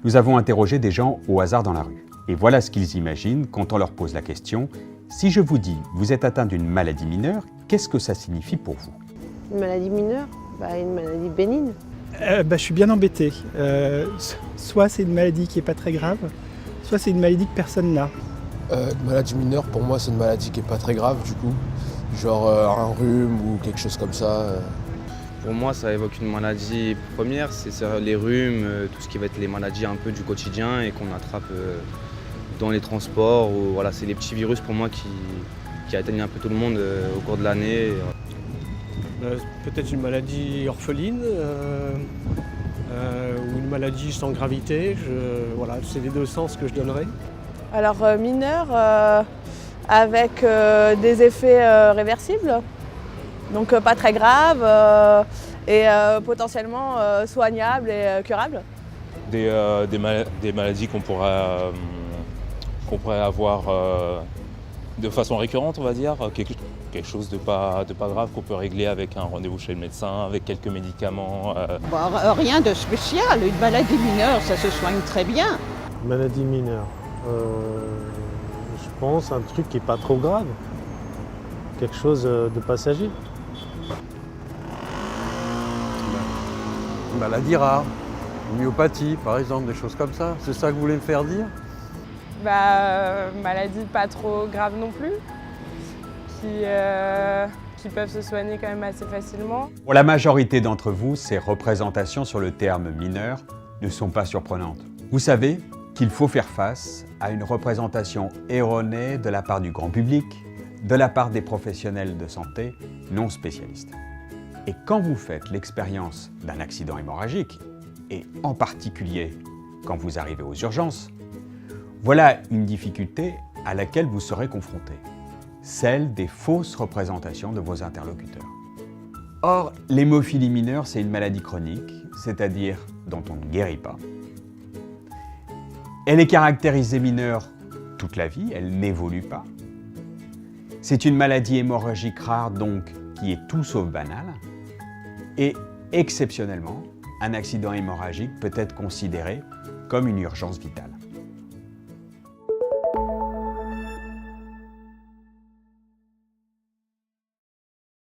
Nous avons interrogé des gens au hasard dans la rue. Et voilà ce qu'ils imaginent quand on leur pose la question « Si je vous dis vous êtes atteint d'une maladie mineure, qu'est-ce que ça signifie pour vous ?» Une maladie mineure, une maladie bénigne. Je suis bien embêté. Soit c'est une maladie qui n'est pas très grave, soit c'est une maladie que personne n'a. Une maladie mineure, pour moi, c'est une maladie qui n'est pas très grave du coup. Genre un rhume ou quelque chose comme ça. Pour moi, ça évoque une maladie première, c'est les rhumes, tout ce qui va être les maladies un peu du quotidien et qu'on attrape dans les transports. Voilà, c'est les petits virus pour moi qui atteignent un peu tout le monde au cours de l'année. Peut-être une maladie orpheline ou une maladie sans gravité. Voilà, c'est les deux sens que je donnerais. Alors mineur, avec des effets réversibles, donc pas très graves et potentiellement soignables et curables. Des maladies qu'on pourrait avoir de façon récurrente, on va dire, quelque chose de pas grave qu'on peut régler avec un rendez-vous chez le médecin, avec quelques médicaments. Rien de spécial, une maladie mineure, ça se soigne très bien. Maladie mineure, je pense un truc qui n'est pas trop grave, quelque chose de passager. Une maladie rare, une myopathie par exemple, des choses comme ça. C'est ça que vous voulez me faire dire ? Maladie pas trop grave non plus, qui peuvent se soigner quand même assez facilement. Pour la majorité d'entre vous, ces représentations sur le terme mineur ne sont pas surprenantes. Vous savez qu'il faut faire face à une représentation erronée de la part du grand public, de la part des professionnels de santé non spécialistes. Et quand vous faites l'expérience d'un accident hémorragique, et en particulier quand vous arrivez aux urgences, voilà une difficulté à laquelle vous serez confronté, celle des fausses représentations de vos interlocuteurs. Or, l'hémophilie mineure, c'est une maladie chronique, c'est-à-dire dont on ne guérit pas. Elle est caractérisée mineure toute la vie, elle n'évolue pas. C'est une maladie hémorragique rare, donc, qui est tout sauf banale. Et exceptionnellement, un accident hémorragique peut être considéré comme une urgence vitale.